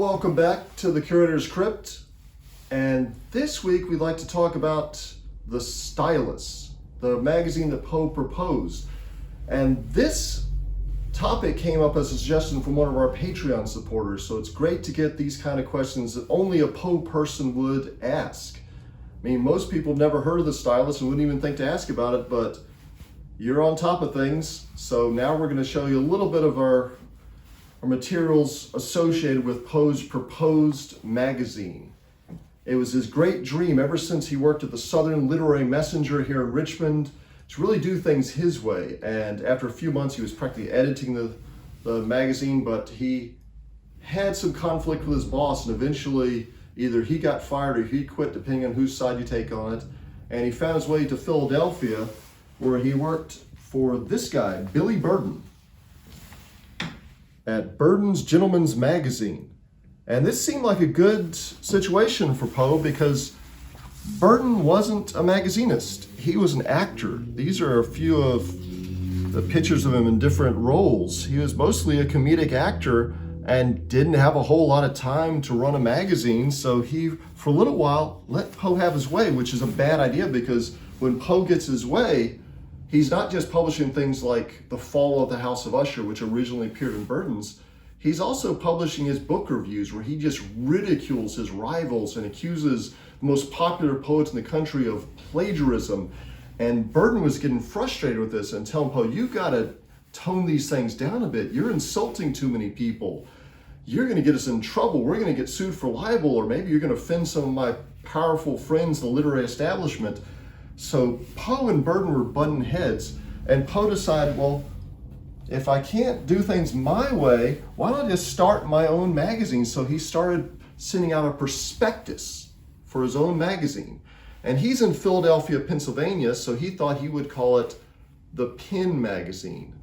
welcome back to the Curator's Crypt. And this week we'd like to talk about the Stylus, the magazine that Poe proposed. And this topic came up as a suggestion from one of our Patreon supporters, so it's great to get these kind of questions that only a Poe person would ask. I mean, most people have never heard of the Stylus and wouldn't even think to ask about it, but you're on top of things. So now we're going to show you a little bit of our materials associated with Poe's proposed magazine. It was his great dream ever since he worked at the Southern Literary Messenger here in Richmond to really do things his way. And after a few months, he was practically editing the magazine, but he had some conflict with his boss, and eventually either he got fired or he quit, depending on whose side you take on it. And he found his way to Philadelphia, where he worked for this guy, Billy Burden, at Burden's Gentleman's Magazine. And this seemed like a good situation for Poe because Burden wasn't a magazinist. He was an actor. These are a few of the pictures of him in different roles. He was mostly a comedic actor and didn't have a whole lot of time to run a magazine, so he, for a little while, let Poe have his way, which is a bad idea because when Poe gets his way, he's not just publishing things like The Fall of the House of Usher, which originally appeared in Burden's. He's also publishing his book reviews where he just ridicules his rivals and accuses the most popular poets in the country of plagiarism. And Burden was getting frustrated with this and telling Poe, you've got to tone these things down a bit. You're insulting too many people. You're going to get us in trouble. We're going to get sued for libel, or maybe you're going to offend some of my powerful friends in the literary establishment. So Poe and Burden were butting heads, and Poe decided, well, if I can't do things my way, why don't I just start my own magazine? So he started sending out a prospectus for his own magazine. And he's in Philadelphia, Pennsylvania, so he thought he would call it the Pen Magazine.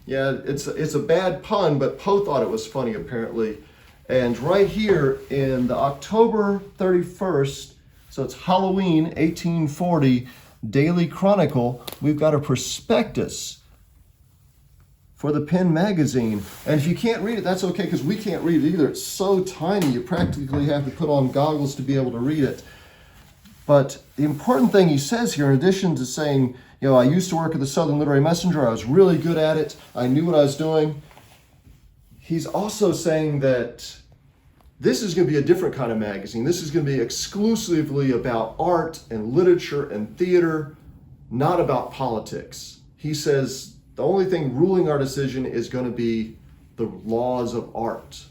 Yeah, it's a bad pun, but Poe thought it was funny apparently. And right here in the October 31st, so it's Halloween 1840 Daily Chronicle, we've got a prospectus for the Pen Magazine. And if you can't read it, that's okay, because we can't read it either. It's so tiny, you practically have to put on goggles to be able to read it. But the important thing he says here, in addition to saying, you know, I used to work at the Southern Literary Messenger, I was really good at it, I knew what I was doing, he's also saying that this is going to be a different kind of magazine. This is going to be exclusively about art and literature and theater, not about politics. He says the only thing ruling our decision is going to be the laws of art.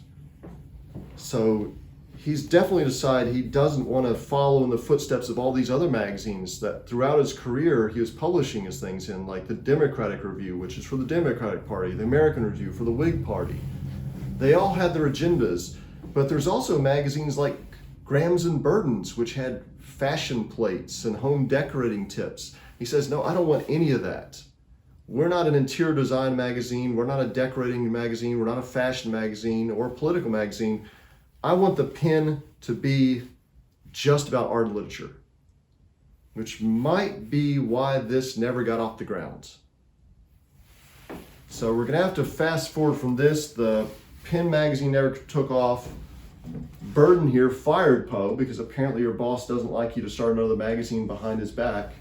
So he's definitely decided he doesn't want to follow in the footsteps of all these other magazines that throughout his career he was publishing his things in, like the Democratic Review, which is for the Democratic Party, the American Review for the Whig Party. They all had their agendas. But there's also magazines like Graham's and Burden's, which had fashion plates and home decorating tips. He says, no, I don't want any of that. We're not an interior design magazine. We're not a decorating magazine. We're not a fashion magazine or a political magazine. I want the Pen to be just about art and literature, which might be why this never got off the ground. So we're going to have to fast forward from this. The Pen Magazine never took off. Burden here fired Poe because apparently your boss doesn't like you to start another magazine behind his back.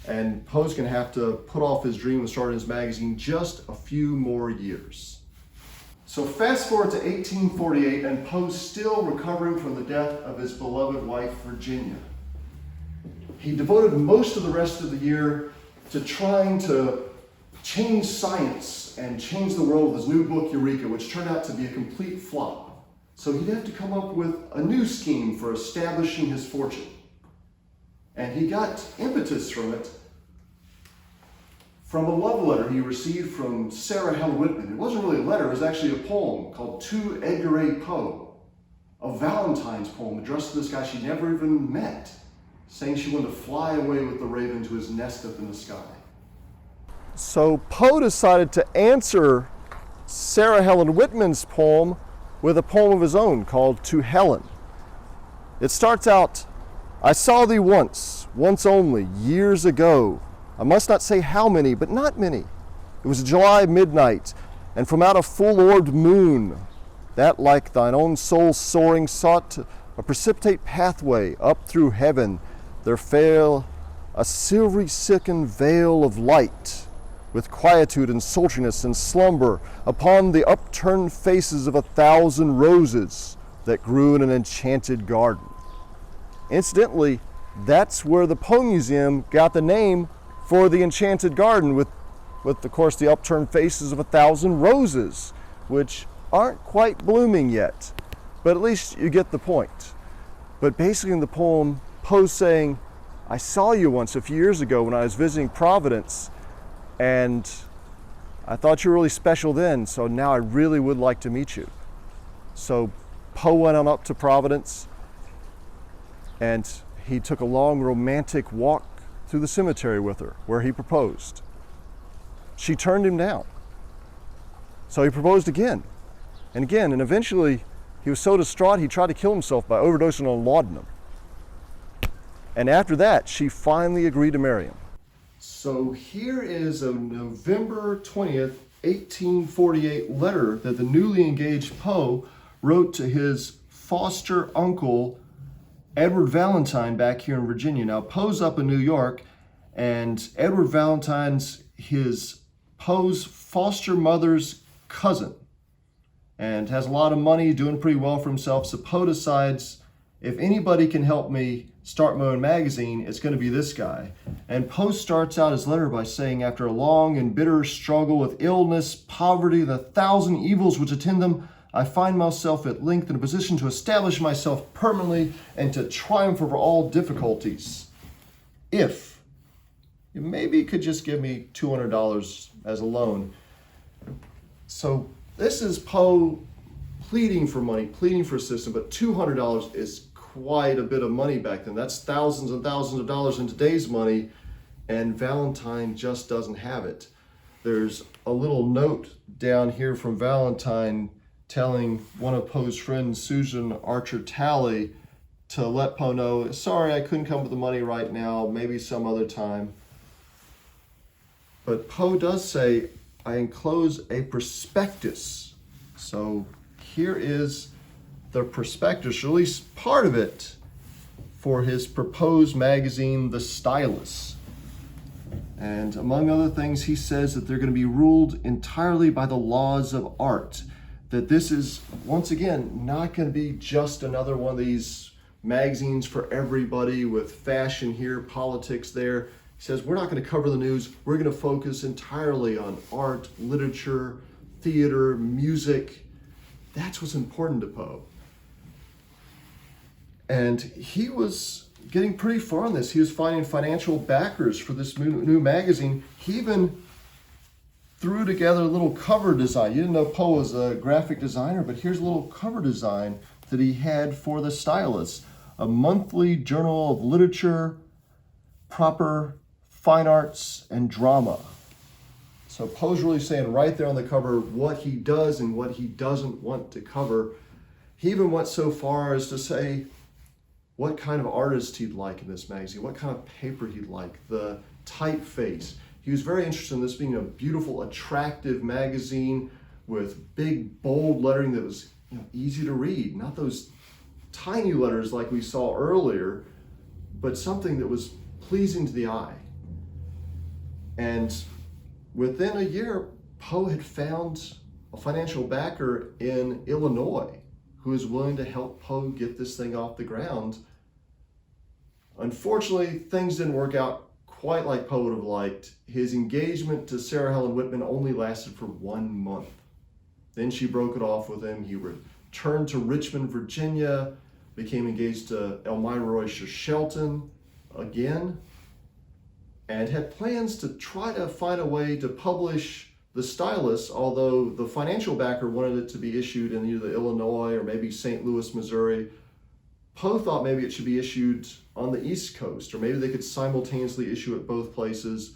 And Poe's going to have to put off his dream of starting his magazine just a few more years. So fast forward to 1848, and Poe's still recovering from the death of his beloved wife, Virginia. He devoted most of the rest of the year to trying to change science and change the world with his new book, Eureka, which turned out to be a complete flop. So he'd have to come up with a new scheme for establishing his fortune. And he got impetus from it from a love letter he received from Sarah Helen Whitman. It wasn't really a letter, it was actually a poem called To Edgar Allan Poe, a Valentine's poem addressed to this guy she never even met, saying she wanted to fly away with the raven to his nest up in the sky. So Poe decided to answer Sarah Helen Whitman's poem with a poem of his own called To Helen. It starts out, I saw thee once only, years ago. I must not say how many, but not many. It was July midnight, and from out a full-orbed moon, that like thine own soul soaring sought a precipitate pathway up through heaven, there fell a silvery silken veil of light, with quietude and sultriness and slumber, upon the upturned faces of 1,000 roses that grew in an enchanted garden. Incidentally, that's where the Poe Museum got the name for the enchanted garden, with of course the upturned faces of 1,000 roses, which aren't quite blooming yet, but at least you get the point. But basically in the poem, Poe's saying, I saw you once a few years ago when I was visiting Providence, and I thought you were really special then, so now I really would like to meet you. So Poe went on up to Providence, and he took a long romantic walk through the cemetery with her, where he proposed. She turned him down. So he proposed again and again, and eventually he was so distraught he tried to kill himself by overdosing on laudanum. And after that, she finally agreed to marry him. So here is a November 20th, 1848 letter that the newly engaged Poe wrote to his foster uncle, Edward Valentine, back here in Virginia. Now, Poe's up in New York, and Edward Valentine's Poe's foster mother's cousin, and has a lot of money, doing pretty well for himself. So Poe decides, if anybody can help me start my own magazine, it's going to be this guy. And Poe starts out his letter by saying, after a long and bitter struggle with illness, poverty, the 1,000 evils which attend them, I find myself at length in a position to establish myself permanently and to triumph over all difficulties. If you maybe could just give me $200 as a loan. So this is Poe pleading for money, pleading for assistance, but $200 is quite a bit of money back then. That's thousands and thousands of dollars in today's money, and Valentine just doesn't have it. There's a little note down here from Valentine telling one of Poe's friends, Susan Archer Talley, to let Poe know, sorry, I couldn't come with the money right now, maybe some other time. But Poe does say, I enclose a prospectus. So here is the prospectus, or at least part of it, for his proposed magazine, the Stylus. And among other things, he says that they're going to be ruled entirely by the laws of art. That this is, once again, not going to be just another one of these magazines for everybody with fashion here, politics there. He says, we're not going to cover the news. We're going to focus entirely on art, literature, theater, music. That's what's important to Poe. And he was getting pretty far on this. He was finding financial backers for this new magazine. He even threw together a little cover design. You didn't know Poe was a graphic designer, but here's a little cover design that he had for the Stylus, a monthly journal of literature, proper fine arts, and drama. So Poe's really saying right there on the cover what he does and what he doesn't want to cover. He even went so far as to say what kind of artist he'd like in this magazine, what kind of paper he'd like, the typeface. He was very interested in this being a beautiful, attractive magazine with big, bold lettering that was easy to read, not those tiny letters like we saw earlier, but something that was pleasing to the eye. And within a year, Poe had found a financial backer in Illinois who was willing to help Poe get this thing off the ground. Unfortunately, things didn't work out quite like Poe would have liked. His engagement to Sarah Helen Whitman only lasted for 1 month. Then she broke it off with him. He returned to Richmond, Virginia, became engaged to Elmira Royce Shelton again, and had plans to try to find a way to publish the Stylus, although the financial backer wanted it to be issued in either Illinois or maybe St. Louis, Missouri. Poe thought maybe it should be issued on the East Coast, or maybe they could simultaneously issue it both places.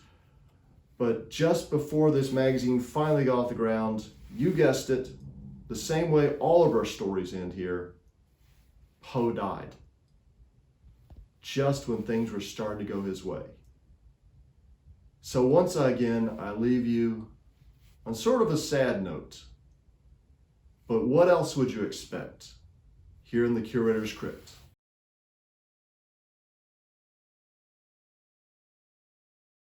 But just before this magazine finally got off the ground, you guessed it, the same way all of our stories end here, Poe died. Just when things were starting to go his way. So once again, I leave you on sort of a sad note. But what else would you expect here in the Curator's Crypt?